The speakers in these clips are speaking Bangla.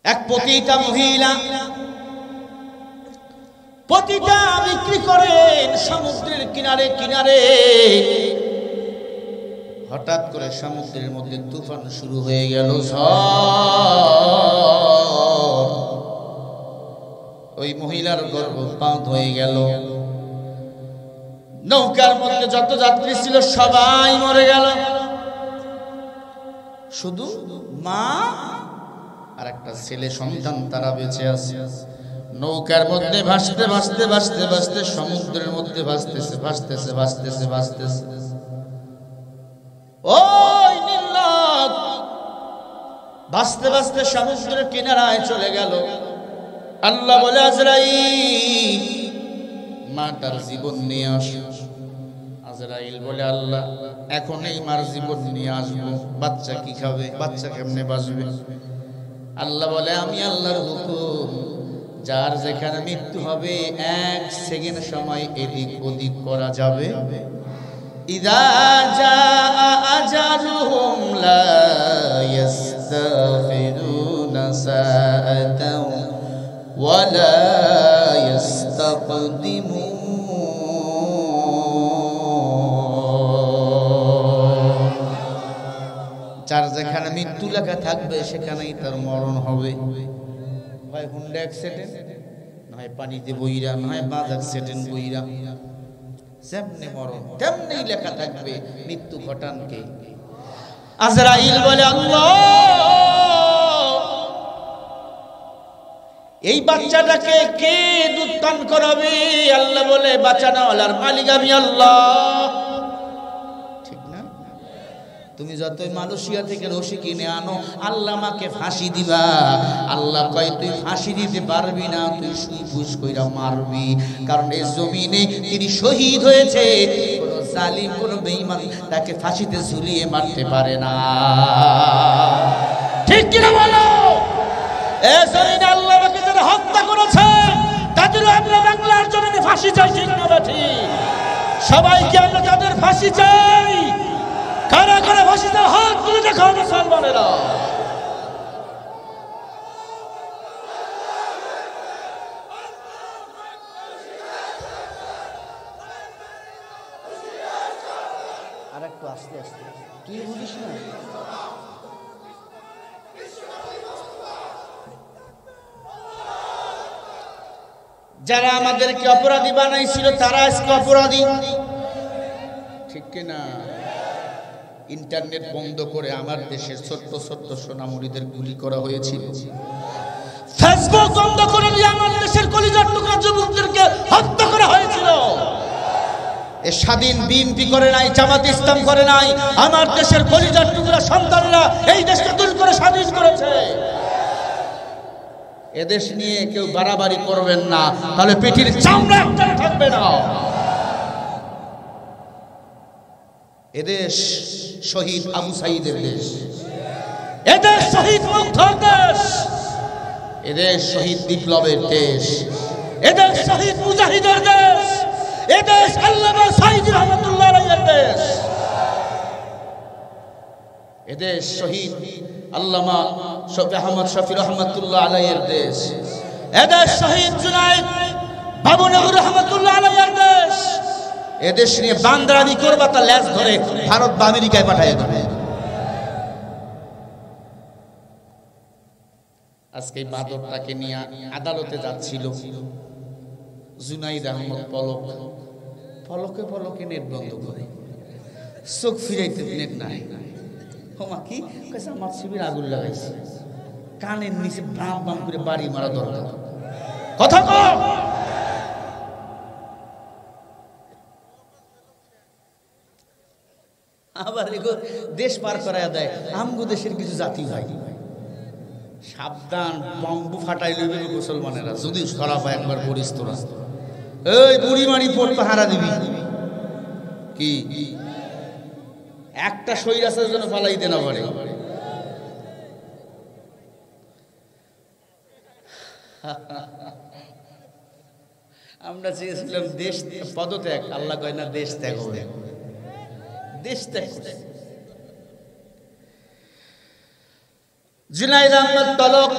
এক পতিতা মহিলা পতিতা বিক্রি করেন সমুদ্রের কিনারে কিনারে। হঠাৎ করে সমুদ্রের মধ্যে তুফান শুরু হয়ে গেল, ওই মহিলার গর্ভপাত হয়ে গেল। নৌকার মধ্যে যত যাত্রী ছিল সবাই মরে গেল, শুধু মা আর একটা ছেলে সন্তান তারা বেঁচে আছে। নৌকার মধ্যে ভাসতে ভাসতে ভাসতে ভাসতে সমুদ্রের মধ্যে ভাসতেছে ভাসতেছে ভাসতেছে ভাসতেছে। ওই নীলনদ ভাসতে ভাসতে সমুদ্রের কিনারায় চলে গেল। আল্লাহ বলে, আজরাইল মাটার জীবন নিয়ে আসো। আজরাইল বলে, আল্লাহ এখন এই মার জীবন নিয়ে আসবো, বাচ্চা কি খাবে, বাচ্চা কেমনে বাঁচবে? আল্লাহ বলে, আমি আল্লাহর হুকুম, যার যেখানে মৃত্যু হবে 1 সেকেন্ড সময় এদিক ওদিক করা যাবে। ইযা জাআ আজালুহুম লা ইস্তাগফিরুনা সাআতাও ওয়া লা ইস্তাকদিমুন। যার যেখানে মৃত্যু লেখা থাকবে সেখানেই তার মরণ হবে। হয় হুন্ডা অ্যাক্সিডেন্ট, নয় পানিতে বইরা, নয় বাস অ্যাক্সিডেন্ট বইরা, যেমনি মরণ তেমনি লেখা থাকবে। মৃত্যু ঘটান কে? আজরাইল বলে, আল্লাহ এই বাচ্চাটাকে কে দুধ পান করাবে? আল্লাহ বলে, বাঁচানোওয়ালার মালিক আমি আল্লাহ। তুমি যতই মালয়েশিয়া থেকে রশি কিনে আনো, আল্লাহ আমাকে ফাঁসি দিবা। আল্লাহ কয়, তুই ফাঁসি দিতে পারবি না, তুই সুই ফুস কইরা মারবি। কারণ এই জমিনে তিনি শহীদ হয়েছে, কোন জালিম কোন বেঈমান তাকে ফাঁসিতে ঝুলিয়ে মারতে পারে না। ঠিক কিনা বলো? এই জমিনে আল্লাহ আমাকে যারা হত্যা করেছে তাদেরও আমরা বাংলার জমিনে ফাঁসি চাই, ঠিক না ঠিক? সবাইকে আমরা তাদের ফাঁসি চাই। কারা কারা ফাঁসি দাও, হাত তুলে দেখাও মুসলমানেরা। আর একটু আস্তে আস্তে, তুই বলিস না। যারা আমাদেরকে অপরাধী বানাইছিল তারা আজকে অপরাধী, ঠিক কিনা? ইন্টারনেট বন্ধ করে আমার দেশের ছোট্ট ছোট্ট সোনামণিদের গুলি করা হয়েছিল। ফেসবুক বন্ধ করে দিয়ে আমার দেশের কলিজার টুকরা যুবকদেরকে হত্যা করা হয়েছিল। এ স্বাধীন বিএনপি করে নাই, জামাত ইসলাম করে নাই, আমার দেশের কলিজার টুকরা সন্তানরা এই দেশকে তৈরি করে স্বাধীন করেছে। এদেশ নিয়ে কেউ বাড়াবাড়ি করবেন না, তাহলে পিঠির চামড়া একটা থাকবে না। এদেশ শহীদ আবু সাঈদের দেশ, এদেশ শহীদ মুগ্ধর দেশ, এদেশ শহীদ বিপ্লবের দেশ, এদেশ শহীদ মুজাহিদের দেশ, এদেশ আল্লামা সাঈদী রহমাতুল্লাহ আলাইহির দেশ, এদেশ শহীদ আল্লামা আহমদ শফি রহমাতুল্লাহ আলাইহির দেশ, এদেশ শহীদ জুনায়েদ বাবুনগর রহমাতুল্লাহ আলাইহির দেশ। এদেশ নিয়ে বান্দারানি করবা তা লেজ ধরে ভারত বা আমেরিকায় পাঠিয়ে দেবে। আজকে মাদকটাকে নিয়ে আদালতে যাচ্ছিল জুনাইদ আহমদ পলক, পলকে পলকে নেট বন্ধ করে, চোখ ফিরাইতে নেট নাই। হোমা কি কেসা আমার শিবির আগুন লাগাইছে, কানের নিচে বাম বাম করে বাড়ি মারা দরকার। কথা কম। আবার এগো দেশ পার করায় দেয়। আমগো দেশের কিছু জাতি ভাই সাবধান, বম্বু ফাটাই লইবে মুসলমানেরা যদি ধরা পায় একবার পড়িস তোরা। এই বুড়ি মারি পড় পাহারা দিবি কি? একটা সৈরাসের জন্য ফালাই দেনা পারে। আমরা চেয়েছিলাম দেশ পদত্যাগ, আল্লাহ কয় না দেশ ত্যাগ হবে। দেশ ত্যাগ জুনাইদ আহমদ পলক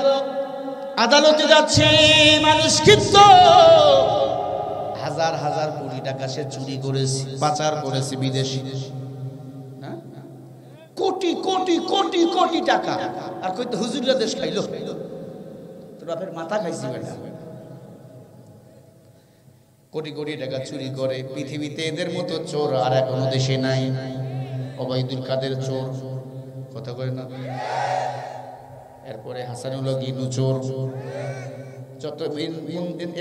আদালতে যাচ্ছে মানুষ, কিন্তু হাজার হাজার কোটি টাকা সে চুরি করেছে, পাচার করেছে বিদেশি, কোটি কোটি কোটি কোটি টাকা। আর কইতে হুজুররা দেশ খাইলো, তোর বাপের মাথা খাইছি বেটা। কোটি কোটি টাকা চুরি করে। পৃথিবীতে এদের মতো চোর আর এখনো দেশে নাই। ওবাইদুল কাদের চোর, কথা কয় না? এরপরে হাসানুল গিনু চোর। যত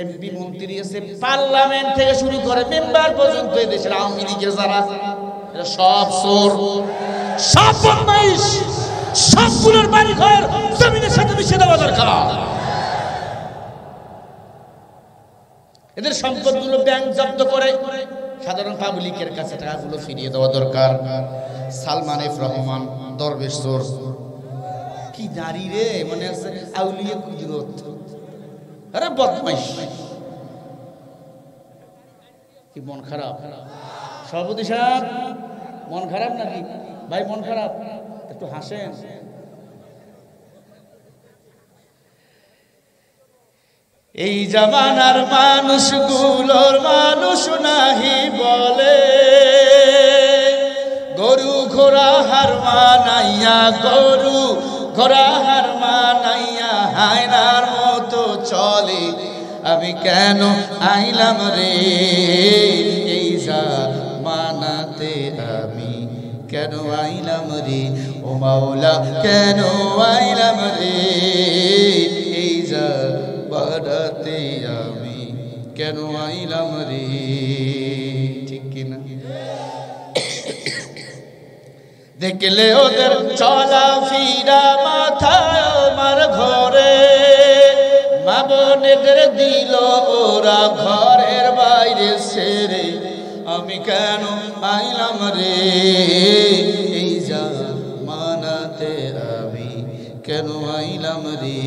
এমপি মন্ত্রী আছে, পার্লামেন্ট থেকে শুরু করে মেম্বার পর্যন্ত দেশের আওয়ামী লীগের যারা, এরা সব চোর, সব বদমাইশ, সবগুলোর বাড়ি ঘর জমিনের সাথে মিশে দেওয়া দরকার। এদের সম্পদগুলো ব্যাংক জব্দ করে সাধারণ পাবলিকের কাছে টাকাগুলো ফিরিয়ে দেওয়া দরকার। সালমান এফ রহমান দরবেশ চোর। কি নারী রে, মনে আছে আউলিয়া কুদরত। আরে বদমাইশ, কি মন খারাপ? সভাপতি সাহেব মন খারাপ নাকি? ভাই মন খারাপ, একটু হাসেন। এই জামানার মানুষগুলোর মানুষ নাহি বলে, গরু ঘোড়া হার মানাইয়া, গরু ঘোড়া হার মানাইয়া হায়নার মতো চলে। আমি কেন আইলাম রে এই জামানাতে, আমি কেন আইলাম রে ও মাওলা, কেন আইলাম রে এই জামানাতে, আমি কেন আইলাম রে। ঠিক কিনা? দেখলে ওদের চলা ফিরা মাথায় আমার ঘরে, মা বোনেদের দিল ওরা ঘরের বাইরে ছেড়ে। আমি কেন আইলাম রে এই জামানাতে, আমি কেন আইলাম রে।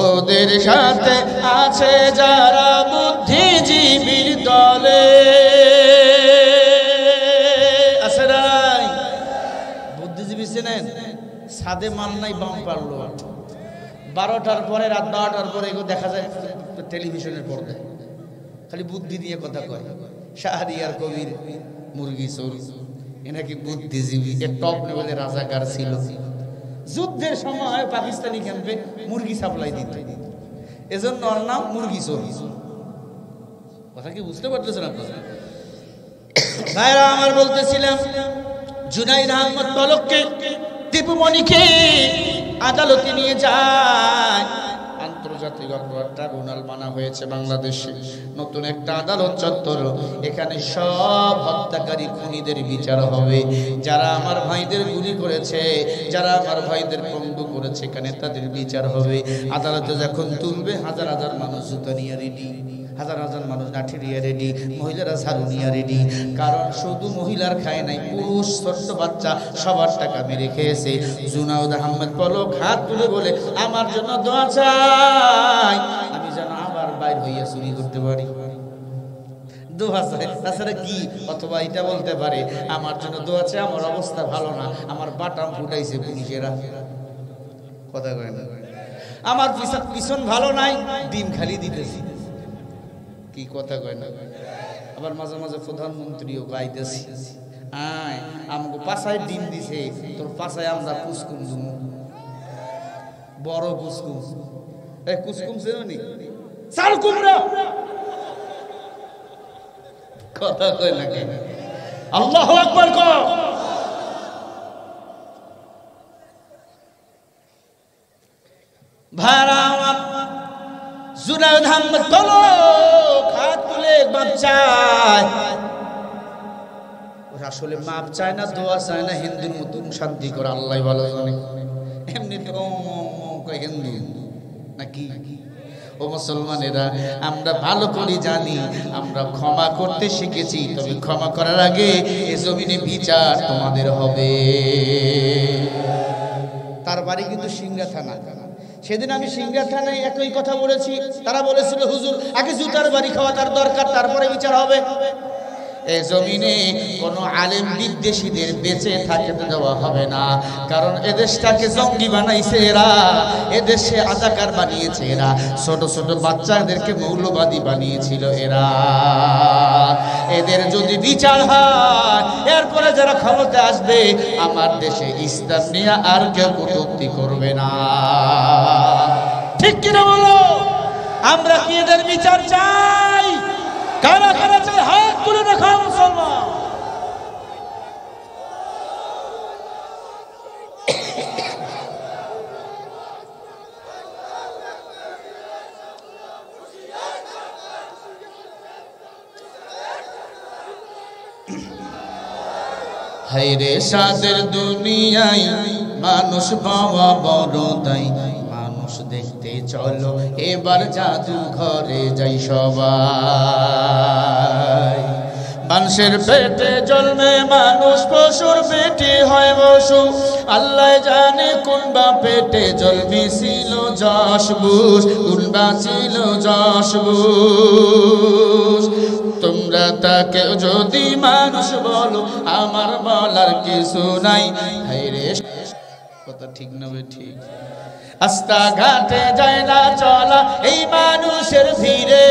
ওদের সাথে আছে যারা বুদ্ধিজীবীর দলে, আছে নাই? বুদ্ধিজীবী চেনেন? সাদে মান নাই বাম পারলো। 12টার পরে, রাত 12টার পরে এগুলো দেখা যায় টেলিভিশনের পর্দায়, খালি বুদ্ধি দিয়ে কথা কয়। শাহরিয়ার কবির মুরগি চোর, এ নাকি বুদ্ধিজীবী। টপ লেভেলের রাজাকার ছিল। যুদ্ধের সময় পাকিস্তানি ক্যাম্পে মুরগি সাপ্লাই দিত, এজন্য ওর নাম মুরগি চোর। কথা কি বুঝতে পারতেছেন আপনারা? ভাইরা আমার, বলতেছিলাম জুনাইদ আহমদ পলককে, দীপুমণিকে আদালতে নিয়ে যায়। আন্তর্জাতিক অপরাধ ট্রাইব্যুনাল মানা হয়েছে বাংলাদেশে, নতুন একটা আদালত চত্বর। এখানে সব হত্যাকারী খুনিদের বিচার হবে। যারা আমার ভাইদের গুলি করেছে, যারা আমার ভাইদের পঙ্গু করেছে, এখানে তাদের বিচার হবে। আদালতে যখন তুলবে, হাজার হাজার মানুষ জুতা নিয়ে রেডি, হাজার হাজার মানুষ লাঠি নিয়ে রেডি, মহিলারা ঝাড়ু নিয়ে রেডি। কারণ শুধু মহিলার খায় নাই, পুরুষ ছোট্ট বাচ্চা সবার টাকা মেরে খেয়েছে। জুনাইদ আহমদ পলক হাত তুলে বলে, আমার জন্য দোয়া চাই, আমি যেন আবার বাইর হইয়া চুরি করতে পারি। দোয়া চাই, তাছাড়া কি? অথবা এটা বলতে পারে, আমার জন্য দোয়া চাই, আমার অবস্থা ভালো না, আমার বাটাম ফুটাইছে পুলিশেরা। কথা কয় না? আমার পিছন ভালো নাই, ডিম খালি দিতেছি। কি কথা কয় না? আবার মাঝে মাঝে প্রধানমন্ত্রীও গাইতেছি, আয় আমাকে পাশায় ডিম দিছে, তোর পাশায় আমরা কুসকুম দুমু, বড় কুসকুম। এই কুসকুম চেনি? চাল কুমড়া। কথা কয় না কেন? আল্লাহু আকবার কও। ভাড়া আমার জুনাইদ আহমদ পলক হাত তুলে মাপ চায়। ওরা আসলে মাপ চায় না, দোয়া চায় না, হিন্দুর মতন শান্তি করে আল্লাহ ভালো জানে। এমনি তো হিন্দু নাকি? ও মুসলমানেরা, আমরা ভালো করে জানি, আমরা ক্ষমা করতে শিখেছি, তবে ক্ষমা করার আগে এ জমিনে বিচার তোমাদের হবে। তার বাড়ি কিন্তু সিংড়া থানা। সেদিন আমি সিংড়া থানায় একই কথা বলেছি। তারা বলেছিল, হুজুর আগে জুতার বাড়ি খাওয়া তার দরকার, তারপরে বিচার হবে। এই জমিনে কোনো আলেম বিদ্বেষীদের বেঁচে থাকতে দেওয়া হবে না, কারণ এদেশটাকে জঙ্গি বানাইছে এরা, এদেশে রাজাকার বানিয়েছে এরা, ছোট ছোট বাচ্চাদেরকে মৌলবাদী বানিয়েছিল এরা। এদের যদি বিচার হয়, এরপরে যারা ক্ষমতা আসবে আমার দেশে ইসলাম নিয়ে আর কেউ কটূক্তি করবে না। ঠিক কিনা বলো? আমরা কি এদের বিচার চাই? কারা কারা চাই হাত তুলে দেখাও মুসলমান। হায়রে সাদের দুনিয়ায় মানুষ পাওয়া বড় দায়, মানুষ দেখতে চলো এবার জাদু ঘরে যাই সবাই। মানুষের পেটে জন্মে মানুষ, পশুর পেটে হয় পশু, আল্লাহ জানে কোন বা পেটে জন্মেছিল যশবুষ, কোন বা ছিল যশবুষ। তোমরা তাকে যদি মানুষ বলো আমার বলার কিছু নাই। হায়রে কথা ঠিক না বে ঠিক? রাস্তাঘাটে যায় না চলা এই মানুষের ভিড়ে,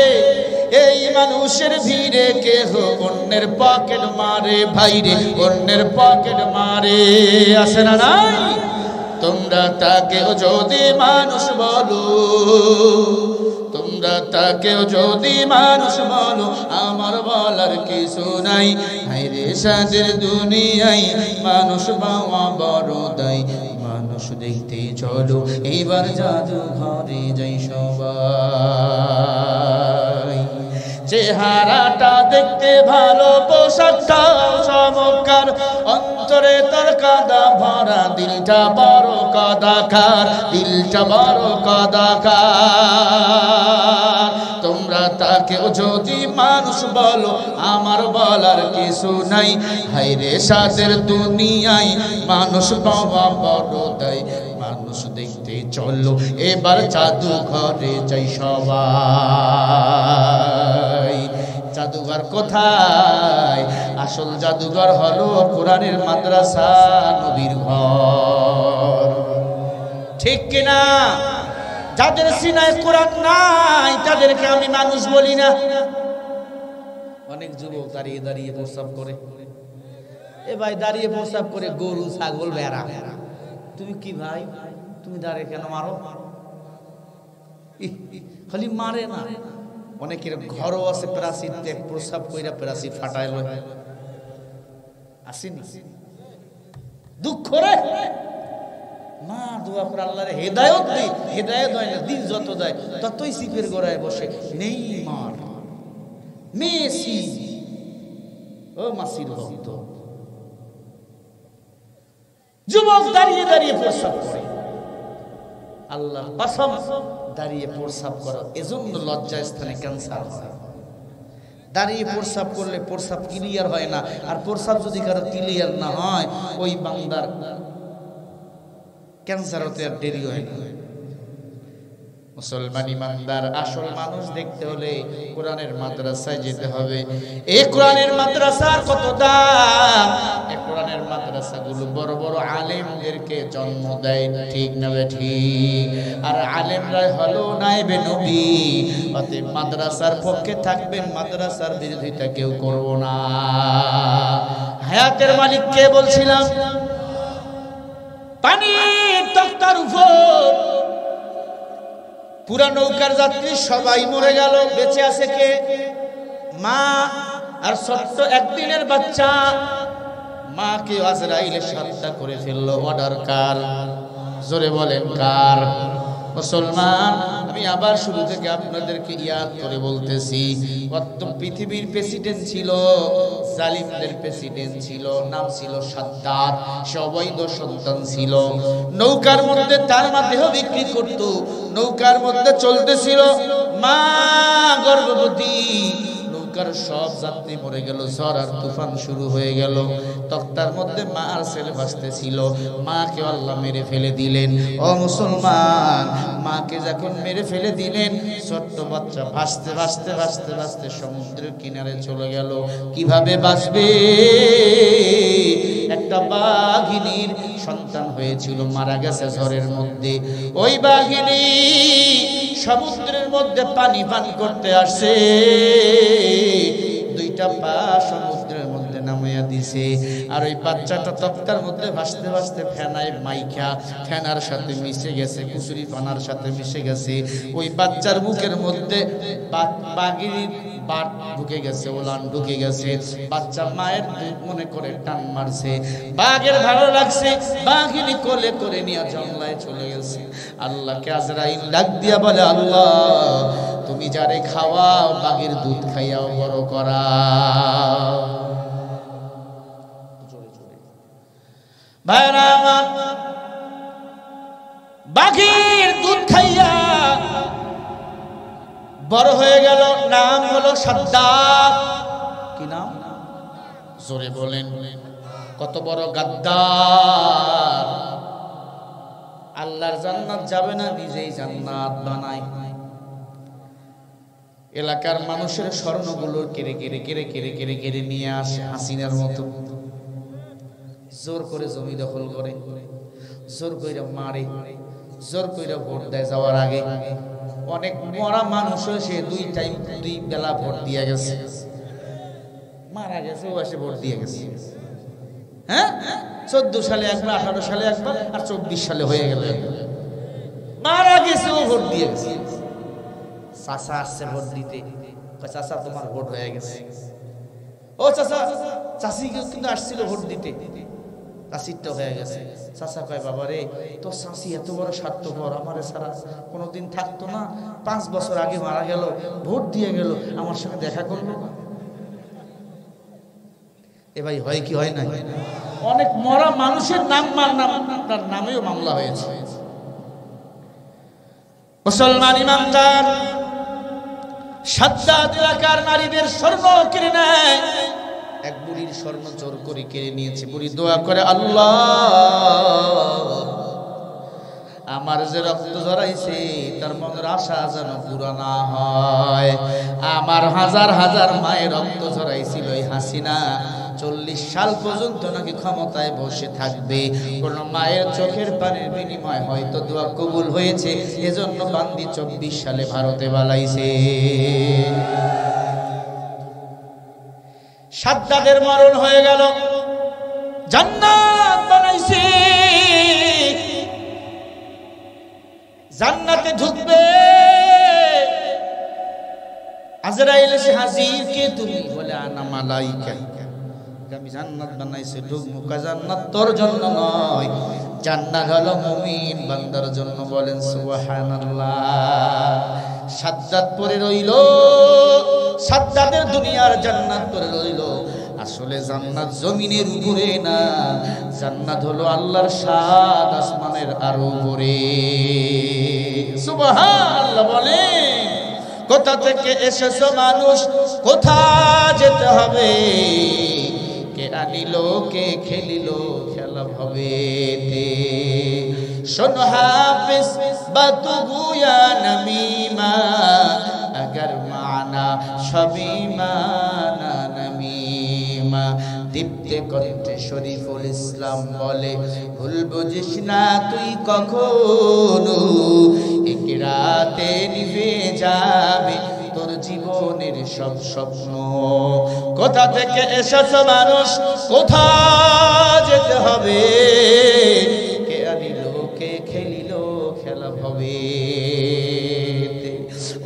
এই মানুষের ভিড়ে কেহ অন্যের পকেট মারে, ভাইরে অন্যের পকেট মারে, আসে না নাই? তোমরা তাকে যদি মানুষ বলো, তোমরা তাকে যদি মানুষ বলো আমার বলার কিছু নাই। হায়রে সাদের দুনিয়ায় মানুষ পাওয়া বড় দায়, মানুষ দেখতে চলো এইবার জাদু ঘরে যাই সবাই। চেহারাটা দেখতে ভালো, পোশাকটা চমৎকার, অন্তরে তার কাদা ভরা, দিলটা বড় কাদাকার, দিলটা বড় কাদাকার। তোমরা তাকেও যদি মানুষ বলো আমার বলার কিছু নাই। হায়রে সাদের দুনিয়ায় মানুষ পাওয়া বড় দায়, মানুষ দেখতে চলো এবার জাদু ঘরে যাই সবাই। জাদুঘর কোথায়? আসল জাদুঘর হলো কোরআনের মাদ্রাসা, নবীর ঘর। ঠিক কিনা? যাদের সিনায় কোরআন নাই তাদেরকে আমি মানুষ বলি না। অনেক যুবক দাঁড়িয়ে দাঁড়িয়ে প্রস্রাব করে। এ ভাই দাঁড়িয়ে প্রস্রাব করে গরু ছাগল ভেড়া, তুমি কি ভাই তুমি দাঁড়িয়ে কেন মারো? খালি মারে না, অনেকের ঘরও আছে প্রাচীর প্রস্রাব কইরা প্রাচীর ফাটায় লয়, আসেনি? দুঃখ রে মা, দোয়া করে আল্লাহরে হেদায়েত দেই, হেদায়েত হয় না, দিন যত যায় ততই সিপের গোড়ায় বসে নেইমার, মেসি, ও মাসির ভক্ত। যুবক দাঁড়িয়ে দাঁড়িয়ে প্রস্রাব করে, আল্লাহ কসম দাঁড়িয়ে প্রস্রাব করো, এজন্য লজ্জা স্থানে ক্যান্সার হয়। দাঁড়িয়ে প্রস্রাব করলে প্রস্রাব ক্লিয়ার হয় না, আর প্রস্রাব যদি কারো ক্লিয়ার না হয় ওই বান্দার ক্যান্সার হতে আর দেরি হয় না। মুসলমান ইমানদার আসল মানুষ দেখতে হলে কোরআনের মাদ্রাসায় যেতে হবে। এই কোরআনের মাদ্রাসার কত দাম! এই কোরআনের মাদ্রাসাগুলো বড় বড় আলেমদেরকে জন্ম দেয়, ঠিক না ঠিক? আর আলেমরা হলো নায়েবে নবী, অতএব মাদ্রাসার পক্ষে থাকবেন, মাদ্রাসার বিরোধিতা কেউ করব না। হায়াতের মালিক কে বলছিলাম? পানির তক্তার উপর পুরা নৌকার যাত্রী সবাই মরে গেল, বেঁচে আছে কে? মা আর ছোট্ট একদিনের বাচ্চা। মাকে আজরাইল সাজদা করে ফেললো, অর্ডার কার? জোরে বলেন কার? মুসলমান, আমি আবার শুরু থেকে আপনাদেরকে ইয়াদ করে বলতেছি, কত পৃথিবীর প্রেসিডেন্ট ছিল, জালিমদের প্রেসিডেন্ট ছিল, নাম ছিল সাদ্দাত, অবৈধ সন্তান ছিল। নৌকার মধ্যে তার মা দেহ বিক্রি করত, নৌকার মধ্যে চলতেছিল, মা গর্ভবতী, নৌকার সব যাত্রী মরে গেল, ঝড় আর তুফান শুরু হয়ে গেল। তক্তার মধ্যে মা আর ছেলে ভাসতেছিল, মাকে আল্লাহ মেরে ফেলে দিলেন। ও মুসলমান, মাকে যখন মেরে ফেলে দিলেন, ছোট্ট বাচ্চা ভাসতে ভাসতে ভাসতে ভাসতে সমুদ্রের কিনারে চলে গেল। কিভাবে বাঁচবে? একটা বাঘিনীর সন্তান হয়েছিল, মারা গেছে ঝড়ের মধ্যে। ওই বাঘিনী সমুদ্রের মধ্যে পানি পান করতে আসে, দুইটা পা সমুদ্রের মধ্যে নামাইয়া দিছে। আর ওই বাচ্চাটা তক্তার মধ্যে ভাসতে ভাসতে ফেনায় মাইখা, ফেনার সাথে মিশে গেছে, কুচুরি পানার সাথে মিশে গেছে। ওই বাচ্চার মুখের মধ্যে বাঘিনীর বাট ঢুকে গেছে, ওলান ঢুকে গেছে। বাচ্চা মায়ের দুধ মনে করে টান মারছে, বাঘের ভালো লাগছে, বাঘিনী কোলে করে নিয়ে জঙ্গলায় চলে গেছে। আল্লাহকে আজরাইল ডাক দিয়া বলে, আল্লাহ তুমি যারে খাওয়াও বাঘের দুধ খাইয়াও বড় করা। ভাইরা আমার, বাঘের দুধ খাইয়া বড় হয়ে গেল। নাম হলো সাদ্দাত। কি নাম? জোরে বলেন। কত বড় গাদ্দার! আল্লাহর জান্নাত যাবে না, নিজেই জান্নাত বানায়। এলাকার মানুষের স্বর্ণগুলো কেড়ে কেড়ে কেড়ে কেড়ে কেড়ে কেড়ে নিয়ে আসে হাসিনার মতো। জোর করে জমি দখল করে, জোর করে মারে, জোর করে ভোট দেয় যাওয়ার আগে। অনেক মরা মানুষ সে দুই বেলা ভোট দিয়ে গেছে, মারা গেছে, ও এসে ভোট দিয়ে গেছে। হ্যাঁ, 14 সালে একবার, 18 সালে একবার, আর 24 সালে হয়ে গেল। মারা গেছে, ও ভোট দিয়ে গেছে। চাচা আসছে ভোট দিতে, চাচা তোমার ভোট হয়ে গেছে। ও চাচা, চাষি কিন্তু আসছিল ভোট দিতে, চাষিরটা হয়ে গেছে। চাচা কয়, বাবা রে, তোর চাষি এত বড় স্বার্থপর, আমারে ছাড়া কোনোদিন থাকতো না, 5 বছর আগে মারা গেল, ভোট দিয়ে গেল, আমার সঙ্গে দেখা করলো না। এ ভাই, হয় কি হয় না? অনেক মরা মানুষের তার নামেও মামলা হয়েছে। মুসলমান ইমানদার, সাদ্দাত এলাকার নারীদের স্বর্ণ কেড়ে নেয়। এক বুড়ির স্বর্ণ জোর করে কেড়ে নিয়েছে। বুড়ি দোয়া করে, আল্লাহ আমার যে রক্ত ঝরাইছে তার মনের আশা যেন পুরা না হয়। আমার হাজার হাজার মায়ের রক্ত ঝরাইছিল এই হাসিনা, 40 সাল পর্যন্ত নাকি ক্ষমতায় বসে থাকবে। কোন মায়ের চোখের পানির বিনিময় হয়তো দোয়া কবুল হয়েছে, এজন্য বান্দি 24 সালে ভারতে বালাইছে। সাদ্দাদের মরণ হয়ে গেল, জান্নাত বানাইছে, জান্নাতে ঢুকবে। আজরাইল এসে হাজির, কে তুমি? বলে আনা মালাইকা, আমি জান্নাত বানাইছি, ঢুকবো। জান্নাত তোর জন্য নয়, জান্নাত হলো মুমিন বান্দার জন্য। বলেন সুবহানাল্লাহ। সাদ্দাত পরে রইল, সাদ্দাতের দুনিয়ার জান্নাত পরে রইল। আসলে জান্নাত জমিনের উপরে না, জান্নাত হলো আল্লাহর সাত আসমানের আরো উপরে। সুবহানাল্লাহ। বলে, কোথা থেকে এসেছো মানুষ, কোথা যেতে হবে, কে আনিল কে খেলিল খেলা হবে। শোন হাফিজ বাতু গুয়া নমিমা, আগার মানা সবই মানা নমিমা। দীপ্তে কণ্ঠে শরীফুল ইসলাম বলে, ভুল বুঝিস না তুই কখনো, এক রাতে নিভে যাবে তোর জীবনের সব স্বপ্ন। কোথা থেকে এসেছ মানুষ, কোথা যেতে হবে, কে আনিল কে খেলিল খেলা হবে।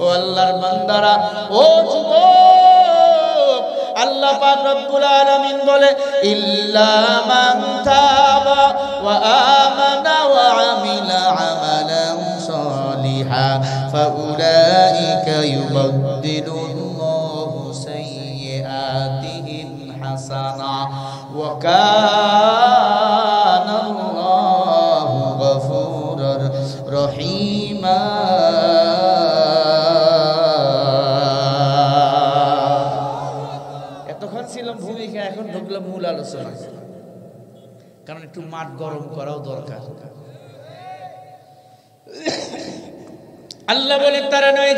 ও আল্লাহর বান্দারা, ও যুবক, আল্লাহ পাক রব্বুল আলামিন বলে, ইল্লা মান তাবা ওয়া আমানা ওয়া আমিলা আমালান সালিহা ফাউলাইকা ইউবাদদিলুল্লাহু সাইয়্যাতিহিম হাসানা ওয়া কানাল্লাহু গফুরুর রহিমা। এগুলো মূল আলোচনা, কারণ একটু মাঠ গরম করাও দরকার। আল্লাহ বলে তারা নয়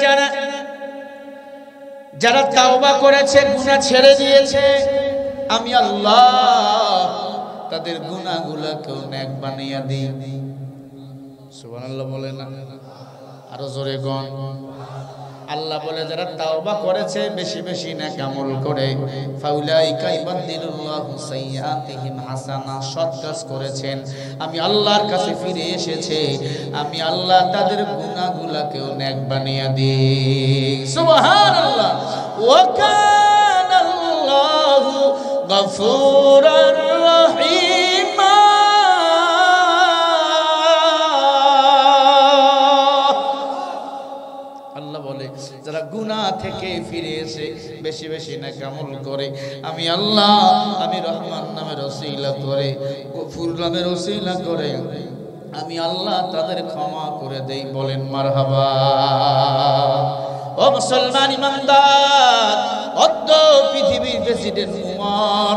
যারা তাওবা করেছে, গুনাহ ছেড়ে দিয়েছে, আমি আল্লাহ তাদের গুনাহগুলোকেও নেক বানিয়ে দিই। সুবহানাল্লাহ বলে না, আরো জোরে কোন। আল্লাহ বলে যারা তাওবা করেছে, বেশি বেশি নেক আমল করে, ফাউলাইকা ইবাদদিলুল্লাহু সাইয়্যাতিহিম হাসানা, সৎ কাজ করেছেন, আমি আল্লাহর কাছে ফিরে এসেছে, আমি আল্লাহ তাদের গুনাহগুলোকেও নেক বানিয়ে দিই। সুবহানাল্লাহ। ওয়া কানাল্লাহু গফুরার রহিম। যারা গুনাহ থেকে ফিরে এসে বেশি বেশি নেক আমল করে, আমি আল্লাহ, আমি রহমান নামের ওসিলা করে, গফুর নামের ওসিলা করে, আমি আল্লাহ তাদের ক্ষমা করে দেই। বলেন মারহাবা। ও মুসলমান ইমানদার, অদ্য পৃথিবীর প্রেসিডেন্ট উমর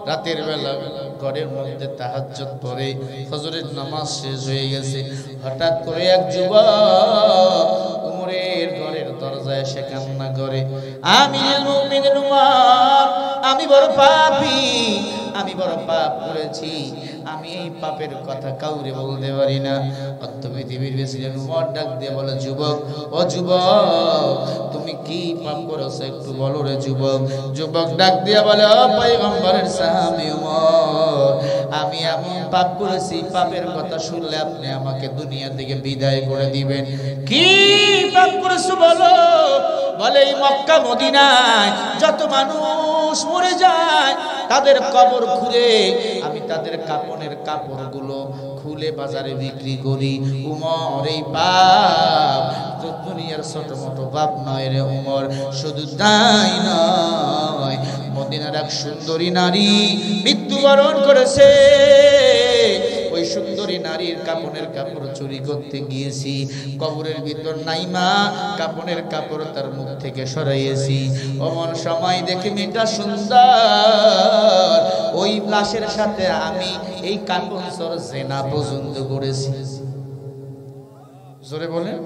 রাতের বেলা ঘরের মধ্যে তাহাজ্জুদ পড়ে, ফজরের নামাজ শেষ হয়ে গেছে, হঠাৎ করে এক যুবক উমরের ঘরের দরজায় এসে কান্না করে, আমিরুল মুমিনিন উমর, আমি বড় পাপী, আমি বড় পাপ করেছি, আমি এই পাপের কথা কাউরে বলতে পারি না। অদ্য পৃথিবীর প্রেসিডেন্ট উমর ডাক দিয়ে বলে, যুবক, ও যুবক, তুমি কি পাপ করেছো একটু বলো রে যুবক। যুবক ডাক দিয়ে বলে, ও পয়গম্বরের সাহাবী উমর, আমি এমন পাপ করেছি, পাপের কথা শুনলে আপনি আমাকে দুনিয়া থেকে বিদায় করে দিবেন। কি পাপ করেছো বলো? বলে, এই মক্কা মদিনায় যত মানুষ মরে যায় তাদের কবর খুলে আমি তাদের কাপনের কাপড়গুলো খুলে বাজারে বিক্রি করি। উমর, এই পাপ দুনিয়ার ছোট মোটো পাপ নয় রে উমর। শুধু তাই নয়, মদিনার এক সুন্দরী নারী মৃত্যুবরণ করেছে, ওই সুন্দরী নারীর কাপনের কাপড় চুরি করতে গিয়েছি, কবরের ভিতর নাইমা কাপনের কাপড় তার মুখ থেকে সরাইয়েছি। অমন সময় দেখি মেয়েটা সুন্দর, ওই লাশের সাথে আমি এই কাপন সর জেনা পর্যন্ত করেছি। জোরে বলেন।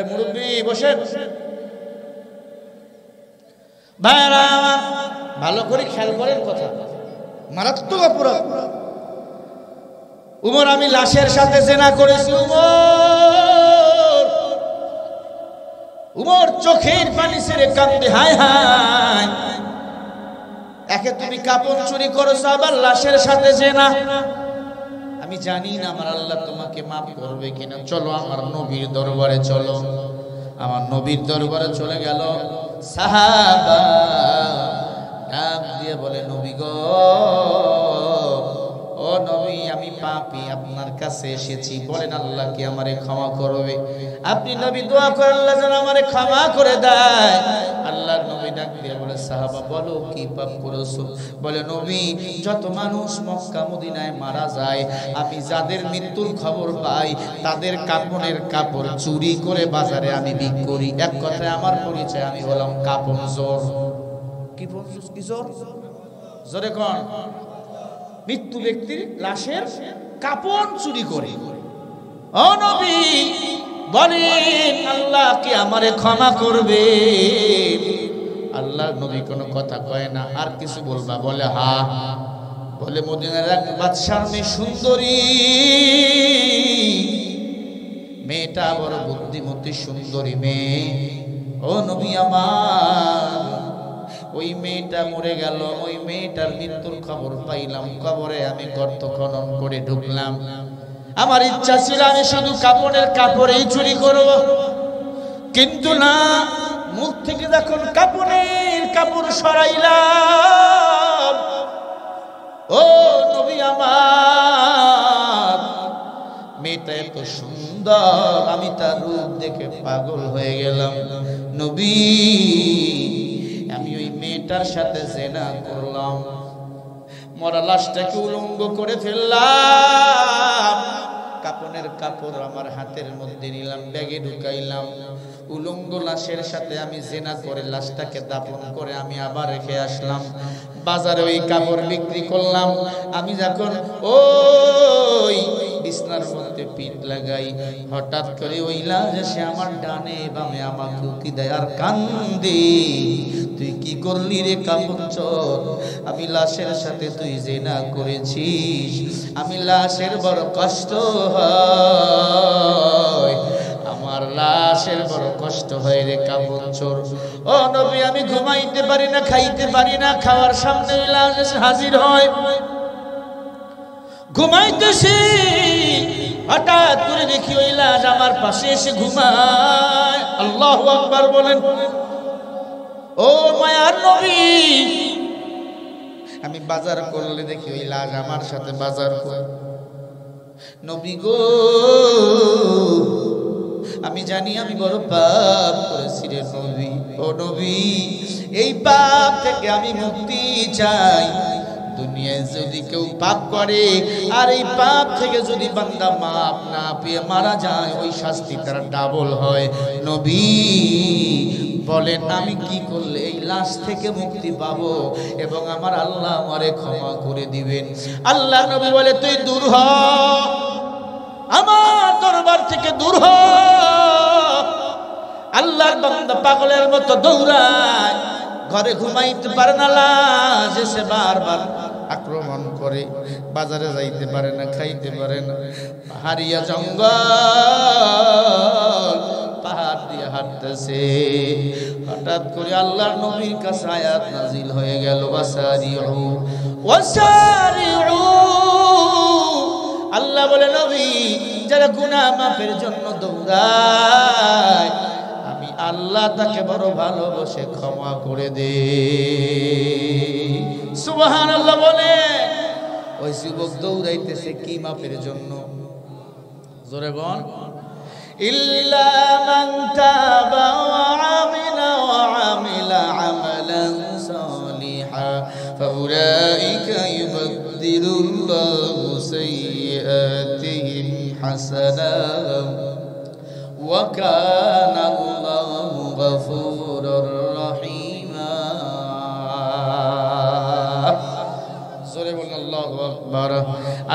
মুরব্বী বসেন, ভাইরা ভালো করে খেয়াল করেন কথা, মারাত্মক অপরাধ। উমর, আমি লাশের সাথে জেনা করেছি। উমর চোখের পানি ছেড়ে কাঁদতে, হায় হায়, একে তুমি কাপড় চুরি করেছো, আবার লাশের সাথে জেনা। আমি জানি না আমার আল্লাহ তোমাকে মাফ করবে কিনা, চলো আমার নবীর দরবারে চলো। আমার নবীর দরবারে চলে গেল। সাহাবা ডাক দিয়ে বলে, নবী গো, ও নবী, আমি পাপী, আপনার কাছে এসেছি, বলেন আল্লাহ কি আমারে ক্ষমা করবে? আপনি নবী দোয়া করে আল্লাহ যেন আমারে ক্ষমা করে দেয়। আল্লাহর নবী ডাক দিয়ে বলে, সাহাবা বলো কি পাপ করেছো? বলে, নবী, যত মানুষ মক্কা মদিনায় মারা যায়, আমি যাদের মৃত্যুর খবর পাই তাদের কাপনের কাপড় চুরি করে বাজারে আমি বিক্রি করি। এক কথায় আমার পরিচয়, আমি বললাম কাপন চোর। কি চোর? জোরে কোন? মৃত্যু ব্যক্তির লাশের কাপড় চুরি করে। ও নবী, বলেন আল্লাহ কি আমারে ক্ষমা করবে? আল্লাহর নবী কোনো কথা কয় না। আর কিছু বলবা? বলে, হা। বলে, মদিনার এক বাদশার মেয়ে সুন্দরী, মেয়েটা বড় বুদ্ধিমতী সুন্দরী মেয়ে। ও নবী আমার, ওই মেয়েটা মরে গেল, ওই মেয়েটার মৃত্যুর খবর পাইলাম, কবরে আমি গর্ত খনন করে ঢুকলাম। আমার ইচ্ছা ছিল আমি শুধু কাপড়ের কাপড়েই চুরি করব, কিন্তু না, মুখ থেকে যখন কাপড়ের কাপড় সরাইলাম, ও নবী আমার, মেয়েটা এত সুন্দর, আমি তার রূপ দেখে পাগল হয়ে গেলাম। নবী, আমি ওই মেয়েটার সাথে জেনা করলাম, মরা লাশটাকে উলঙ্গ করে ফেললাম, কাপনের কাপড় আমার হাতের মধ্যে নিলাম, ব্যাগে ঢুকাইলাম, উলঙ্গ লাশের সাথে আমি জেনা করে লাশটাকে দাফন করে আমি আবার রেখে আসলাম। বাজারে ওই কাপড় বিক্রি করলাম। আমি যখন ওই বিছনার মধ্যে পিঠ লাগাই, হঠাৎ করে ওই লাশ এসে আমার ডানে বামে আমাকে উকি দেয় আর কান্দে, তুই কি করলি রে কাপুরচোর? আমি লাশের সাথে তুই জিনা করেছিস, আমি লাশের বড় কষ্ট হয়, আমার লাশের বড় কষ্ট হয় রে কাপুরচোর। ও নবী, আমি ঘুমাইতে পারি না, খাইতে পারি না, খাওয়ার সামনে লাশ এসে হাজির হয়। ঘুমাইতেছি, হঠাৎ করে দেখি ওই লাশ আমার পাশে এসে ঘুমায়। আল্লাহু আকবার বলেন। ও মায়ার নবী, আমি বাজার করলে দেখি ওই লাশ আমার সাথে বাজার করে। নবী গো, আমি জানি আমি বড় পাপ করেছি রে নবী। ও নবী, এই পাপ থেকে আমি মুক্তি চাই। দুনিয়ায় যদি কেউ পাপ করে আর এই পাপ থেকে যদি বান্দা মাপ না পেয়ে মারা যায়, ওই শাস্তি তার ডাবল হয়। নবী বলেন, আমি কি করলে এই লাশ থেকে মুক্তি পাবো এবং আমার আল্লাহ আমারে ক্ষমা করে দিবেন? আল্লাহ নবী বলে, তুই দূর হ, আমার দরবার থেকে দূর হ। আল্লাহর বান্দা পাগলের মতো দৌড়ায়, ঘরে ঘুমাইতে পারে না, লাশ এসে বারবার আক্রমণ করে, বাজারে যাইতে পারে না, খাইতে পারে না, পাহাড়িয়া জঙ্গল পাহাড় দিয়ে হাঁটতেছে। হঠাৎ করে আল্লাহর নবীর কাছে আয়াত নাজিল হয়ে গেল, ওয়াসারিউ ওয়াসারিউ। আল্লাহ বলে, নবী, যারা গুনাহ মাফের জন্য দৌড়ায়, আমি আল্লাহ তাকে বড় ভালোবাসে ক্ষমা করে দে। সুবহানাল্লাহ বলে। ওই যুবক দৌড়াইতেছে কি মাফের জন্য? জোরে বল। ইল্লা মান তাবা ওয়া আমিলা আমালান সালিহা ফাউলাইকা ইউবাদদিলুল্লাহু সাইয়্যাতিহিম হাসানাত ওয়া কানা আল্লাহু গফুরুর রহিমা। জোরে বলুন আল্লাহু আকবার।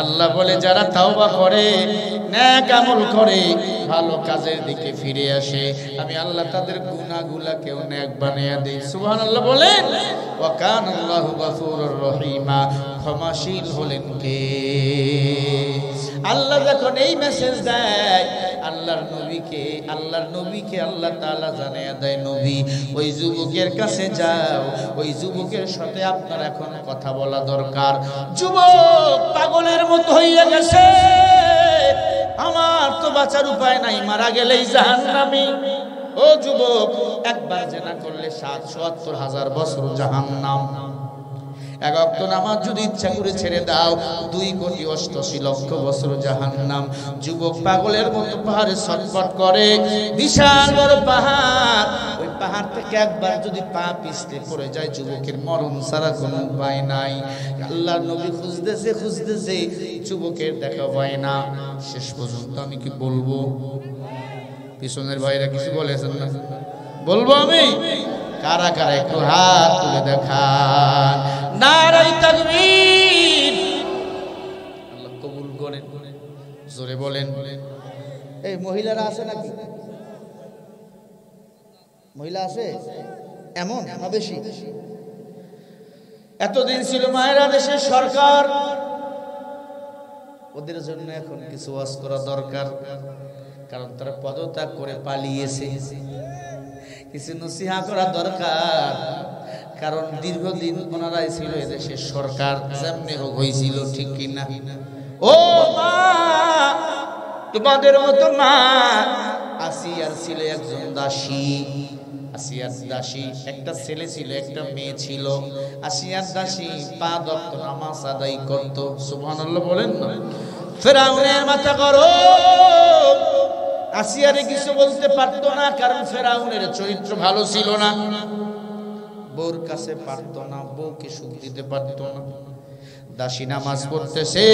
আল্লাহ বলে, যারা তাওবা করে, নেক আমল করে, ভালো কাজের দিকে ফিরে আসে, আমি আল্লাহ তাদের গুনাহগুলোকেও নেক বানিয়ে দেই। সুবহানাল্লাহ বলেন। ওয়া কানা আল্লাহু গফুরুর রহিমা। ক্ষমাশীল হলেন কে? আল্লাহ যখন এই মেসেজ দেয় আল্লাহর নবীকে আল্লাহ তাআলা জানিয়ে দেয়, নবী ওই যুবকের কাছে যাও, ওই যুবকের সাথে আপনার এখন কথা বলা দরকার। যুবক পাগলের মতো হইয়া গেছে, আমার তো বাঁচার উপায় নাই, মারা গেলেই জাহান্নামী। ও যুবক, একবার জেনা করলে ৭৭,০০০ বছর জাহান্নাম। এক ওয়াক্ত নামাজ যদি ইচ্ছা করে ছেড়ে দাও, ২,৮৮,০০,০০০ বছর জাহান্নাম। যুবক পাগলের মতো পাহাড়ে ছটফট করে, বিশাল বড় পাহাড়, ওই পাহাড় থেকে একবার যদি পা পিছলে পড়ে যায়, যুবকের মরণ ছাড়া কোনো উপায় নাই। আল্লাহর নবী খুঁজতেছে, যুবকের দেখা পায় না। শেষ পর্যন্ত আমি কি বলবো? পিছনের ভাইরা কিছু বলেছেন না? বলবো আমি? কারা কারা একটু হাত তুলে দেখান। নারায়ে তাকবীর। আল্লাহ কবুল করেন। জোরে বলেন। এই মহিলারা আছে নাকি? মহিলা আছে এমন না বেশি? এতদিন ছিল মায়েরা দেশের সরকার, ওদের জন্য এখন কিছু ওয়াজ করা দরকার, কারণ তারা পদত্যাগ করে পালিয়েছে। কিছু নসিহা করা দরকার, কারণ দীর্ঘদিন ওনারাই ছিল এদেশের সরকার, যেমনি হোক হয়েছিল, ঠিক কিনা? ও মা, তোমাদের মতো মা আসিয়ার ছিল একজন দাসী। আসিয়ার দাসী একটা ছেলে ছিল, একটা মেয়ে ছিল। আসিয়ার দাসী ৫ ওয়াক্ত নামাজ আদায় করত। সুবহানাল্লাহ বলেন না? ফেরাউনের মাথা গরম, আসিয়ারে কিছু বলতে পারতো না, কারণ ফেরাউনের চরিত্র ভালো ছিল না। বউর কাছে পারতো না, বউকে সুখ দিতে পারতো না। দাসী নামাজ পড়তেছে,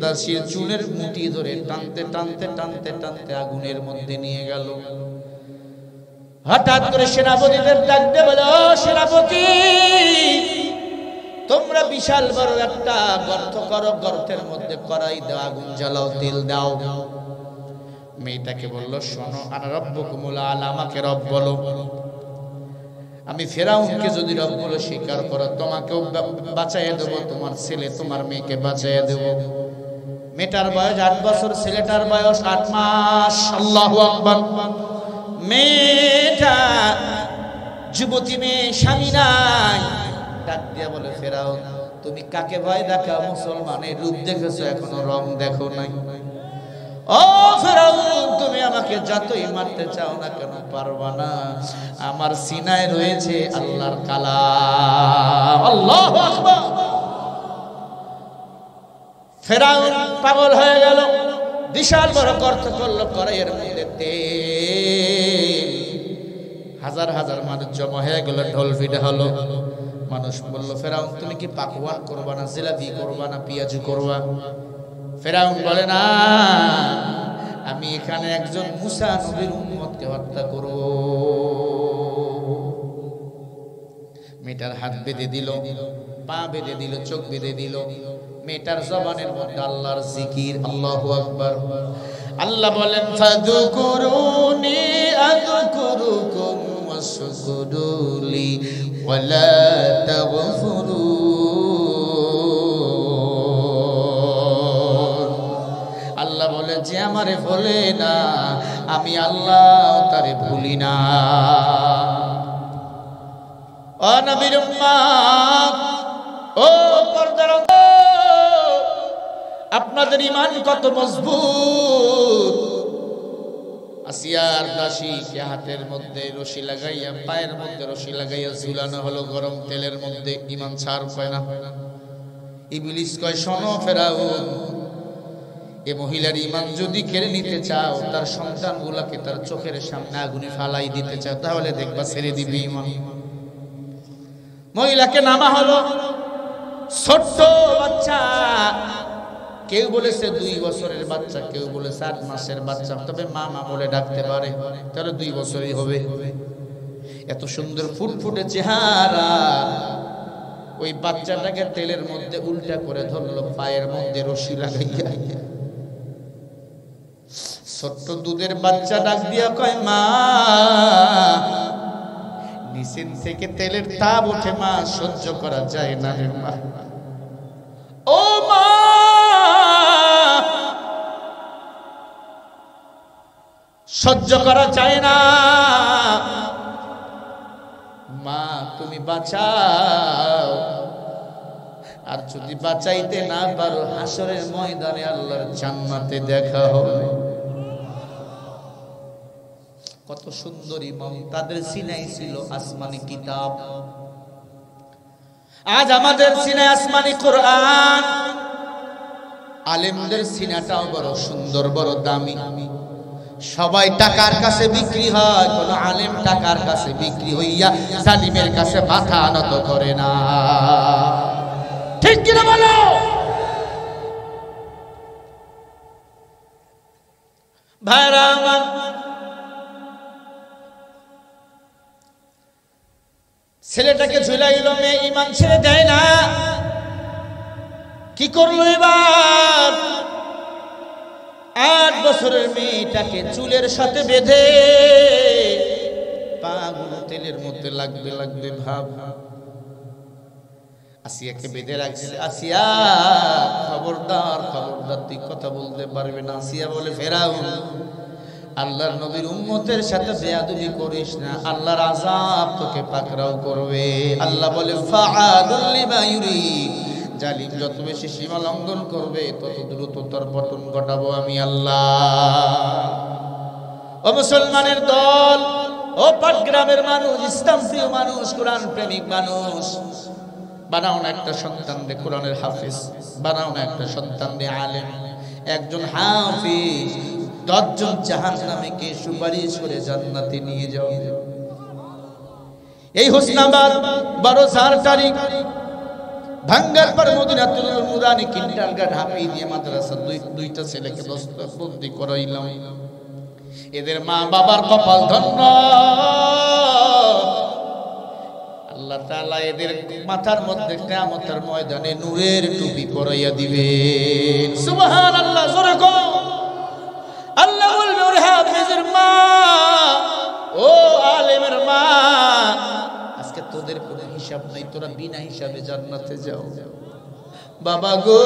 দাসীর চুলের মুঠি ধরে টানতে টানতে টানতে টানতে আগুনের মধ্যে নিয়ে গেল। হঠাৎ করে সেনাপতিদের ডাক দিয়ে বলে, ও সেনাপতি, তোমরা বিশাল বড় একটা গর্ত করো, গর্তের মধ্যে কড়াই দাও, আগুন জ্বালাও, তেল দাও। মেয়েটাকে বলল, শোনো, আনা রব্বুকুমুল আলা, আমাকে রব বলো। আমি ফেরাউনকে যদি রব বলে স্বীকার করো, তোমাকেও বাঁচাইয়া দেবো, তোমার ছেলে তোমার মেয়েকে বাঁচাইয়া দেবো। মেয়েটার বয়স 8 বছর, ছেলেটার বয়স 8 মাস। আল্লাহু আকবার। মেয়েটা যুবতী মেয়ে, স্বামী নাই। ডাক দিয়া বলে, ফেরাউন, তুমি কাকে ভয় দেখাও? মুসলমানের রূপ দেখেছো, এখনো রং দেখো নাই। ও ফেরাউন, তুমি আমাকে যতই মারতে চাও না কেন, পারবা না। আমার সিনায় রয়েছে আল্লাহর কালাম। আল্লাহু আকবার। ফেরাউন পাগল হয়ে গেল, বিশাল বড় গর্ত করলো, কড়াইয়ের মধ্যে তেল, হাজার হাজার মানুষ জমা হয়ে গেল, ঢোল পিঠা হলো। মানুষ বলল, ফেরাউন, তুমি কি পাকওয়ান করবা না, জিলাপি করবা না, পেঁয়াজু করবা? ফেরাউন বলে, না, আমি এখানে একজন মুসা নবীর উম্মতকে হত্যা করব। মেয়েটার হাত বেঁধে দিল, পা বেঁধে দিল, চোখ বেঁধে দিল। মেয়েটার জবানের মধ্যে আল্লাহর জিকির। আল্লাহু আকবার। আল্লাহ বলেন, ফাযকুরুনি আযকুরুকুম ওয়াশকুরুলি ওয়ালা তাগফিরুন। আল্লাহ বলে, যে আমারে ভুলে না, আমি আল্লাহ তারে ভুলি না। ও নবীর উম্মত, ও পর্দার, আপনাদের ঈমান কত মজবুত। আসিয়ার দাসীকে হাতের মধ্যে রশি লাগাইয়া, পায়ের মধ্যে রশি লাগাইয়া ঝুলানো হলো গরম তেলের মধ্যে। ঈমান ছাড় পায় না। ইবলিস কয়, শোনো ফেরাউন, এ মহিলার ঈমান যদি কেড়ে নিতে চাও, তার সন্তানগুলোকে তার চোখের সামনে আগুনে ফালাই দিতে চাও, তাহলে দেখবা ছেড়ে দিবি ঈমান। মহিলাকে নামা হলো, ছোট্ট বাচ্চা, কেউ বলেছে 2 বছরের বাচ্চা, কেউ বলেছে 8 মাসের বাচ্চা, তবে মা মা বলে ডাকতে পারে, তাহলে 2 বছরই হবে। এত সুন্দর ফুটফুটে চেহারা। ওই বাচ্চাটাকে তেলের মধ্যে উল্টা করে ধরলো, পায়ের মধ্যে রশি লাগাইয়া। ছোট্ট দুধের বাচ্চা ডাক দিয়া কয়, মা। নিচের থেকে তেলের তাপ ওঠে, মা, সহ্য করা যায় না রে মা। ও মা, সহ্য করা যায় না। মা, তুমি বাঁচাও। আর যদি বাঁচাইতে না পারো, হাসরের ময়দানে আল্লাহর জান্নাতে দেখা হবে। কত সুন্দর ইমাম, তাদের সিনায় ছিল আসমানি কিতাব। আজ আমাদের সিনায় আসমানি কোরআন। আলেমদের সিনাটাও বড় সুন্দর, বড় দামি। সবাই টাকার কাছে বিক্রি হয়, কোন আলেম টাকার কাছে বিক্রি হইয়া জালিমের কাছে মাথা নত করে না। ঠিক কিনা বলো? ভাইরা আমার, ছেলেটাকে ঝুলাইল, মেয়ে ঈমান ছেড়ে দেয় না। কি করলো এবার? 8 বছরের মেয়েটাকে চুলের সাথে বেঁধে, পাগুলো তেলের মধ্যে লাগবে লাগবে ভাব। আসিয়াকে বেঁধে রাখছে। আসিয়া, খবরদার খবরদার, তুই কথা বলতে পারবে না। আসিয়া বলে, ফেরাউন, আল্লাহর নবীর উম্মতের সাথে বেয়াদবি করিস না, আল্লাহর আযাব তোকে পাকড়াও করবে। আল্লাহ বলে, ফাআলুল লিমা ইউরিদ, জালিম যত বেশি সীমা লঙ্ঘন করবে, তত দ্রুত তার পতন ঘটাবো আমি আল্লাহ। ও মুসলমানের দল, ও পাটগ্রামের মানুষ, ইসলাম প্রিয় মানুষ, কোরআন প্রেমিক মানুষ, বানাও না একটা সন্তান দে কোরআনের হাফেজ, বানাও না একটা সন্তান দে আলেম। একজন হাফেজ 10 জন জাহান্নামীকে সুপারিশ করে জান্নাতে নিয়ে যাও। এই হোসনাবাদ 12 তারিখ ভাঙ্গার পর মদিনাতুল মুরানি কিন্ডারগার্টেন হাফিজিয়া মাদ্রাসা দুইটা ছেলেকে বন্দি করাইলাম। এদের মা বাবার কপাল ধন্য। আল্লাহ তাআলা এদের মাথার মধ্যে কিয়ামতের ময়দানে নূরের টুপি পরাইয়া দিবেন। সুবহানাল্লাহ, জোরে কও। আল্লাহ বলবে, ওরে হাফেজের মা, ও আলেমের মা, আজকে তোদের কোনো হিসাব নাই, তোরা বিনা হিসাবে জান্নাতে যাও। বাবা গো,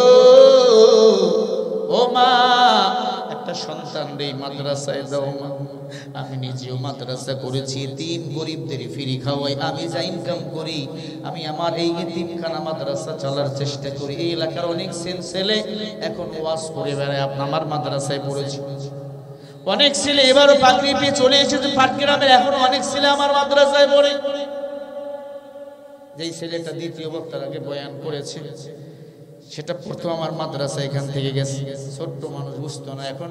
ও মা, একটা সন্তান রে মাদ্রাসায় দাও মা। আমি নিজেও মাদ্রাসা করেছি, এতিম গরিবদের ফ্রি খাওয়াই, আমি যা ইনকাম করি আমি আমার এই এতিমখানা মাদ্রাসা চালার চেষ্টা করি। এই এলাকার অনেক ছেলে এখন ওয়াজ করে বেড়ায়, আমার মাদ্রাসায় পড়েছি। অনেক ছেলে এবারও পাগড়ি পেয়ে চলে এসেছে পাটগ্রামের, এখন অনেক ছেলে আমার মাদ্রাসায় পড়ে। যেই ছেলেটা দ্বিতীয় বক্তার আগে বয়ান করেছে, সেটা প্রথম আমার মাদ্রাসা এখান থেকে গেছে। ছোট্ট মানুষ, বুঝতো না, এখন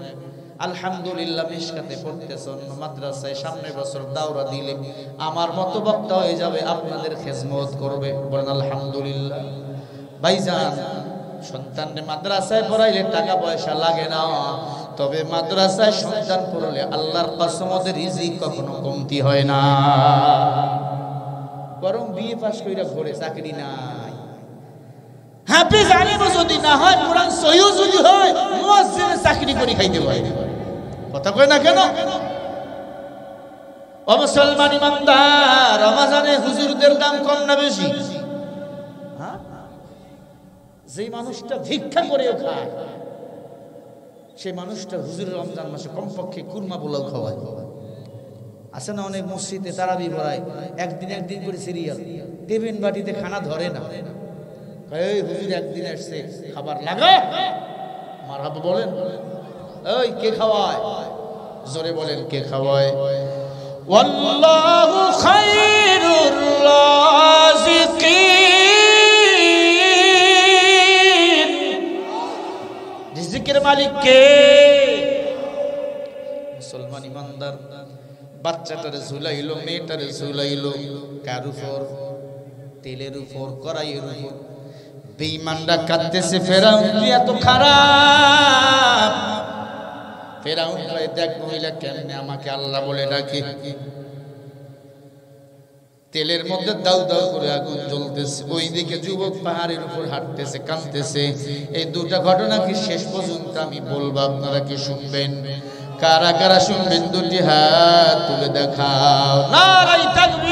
আলহামদুলিল্লাহ মিশকাতে পড়তেছে অন্য মাদ্রাসায়। সামনের বছর দাওরা দিলে আমার মতো বক্তা হয়ে যাবে, আপনাদের খেজমত করবে, বলেন আলহামদুলিল্লাহ। ভাইজান, সন্তানকে মাদ্রাসায় পড়াইলে টাকা পয়সা লাগে না, তবে মাদ্রাসায় সন্তান পড়লে আল্লাহর কসম ওদের রিজিক কখনো কমতি হয় না। বরং বিএ পাস কইরা ঘরে চাকরি নাই, হাফেজ আলেম যদি না হয়, কোরআন সহিহ যদি হয়, মুয়াজ্জিনের চাকরি করে খাইতে পারে। কথা কয় না কেন? ও মুসলমান ইমানদার, রমজানে হুজুরদের দাম কম না বেশি? হ্যাঁ, যেই মানুষটা ভিক্ষা করেও খায়, সেই মানুষটা হুজুর রমজান মাসে কমপক্ষে কুরমা পোলাও খাওয়ায়। আছে না অনেক মসজিদে তারাবি পড়ায়, একদিন করে সিরিয়াল, টিফিন বাটিতে খানা ধরে না। এই হুজুর একদিন আসছে, খাবার লাগা, মারহাবা বলেন। ওই কে খাওয়ায়? জোরে বলেন, কে খাওয়ায়? ওয়াল্লাহু খায়রুর রাযিকিন। রিজিকের মালিক কে? মুসলমান ইমানদার, বাচ্চাটারে ঝুলাইলো, মেয়েটারে ঝুলাইলো কার উপর? তেলের উপর, কড়াইয়ের উপর। বেঈমানরা কাঁদতেছে, ফেরাউন তুই এত খারাপ। ফেরাউন কয়, দেখ মহিলা কেমনে আমাকে আল্লাহ বলে ডাকে। তেলের মধ্যে দাউ দাউ করে আগুন জ্বলতেছে, ওইদিকে যুবক পাহাড়ের উপর হাঁটতেছে, কাঁদতেছে। এই দুটা ঘটনা কি শেষ পর্যন্ত আমি বলবো, আপনারা কি শুনবেন? কারা কারা শুনবেন? দুটি হাত তুলে দেখাও। নারায়ে তাকবীর।